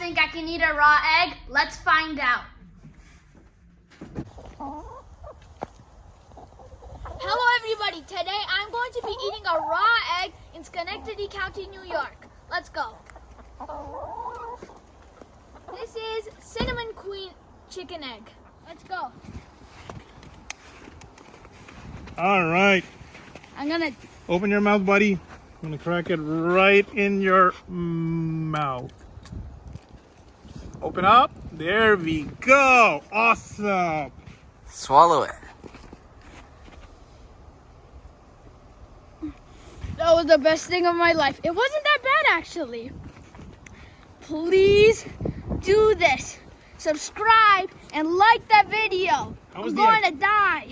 think I can eat a raw egg? Let's find out. Hello everybody, today I'm going to be eating a raw egg in Schenectady County, New York. Let's go. This is Cinnamon Queen chicken egg. Let's go. All right. I'm gonna... Open your mouth, buddy. I'm gonna crack it right in your mouth. Open up. There we go. Awesome. Swallow it. That was the best thing of my life. It wasn't that bad, actually. Please do this. Subscribe and like that video. I'm going to die.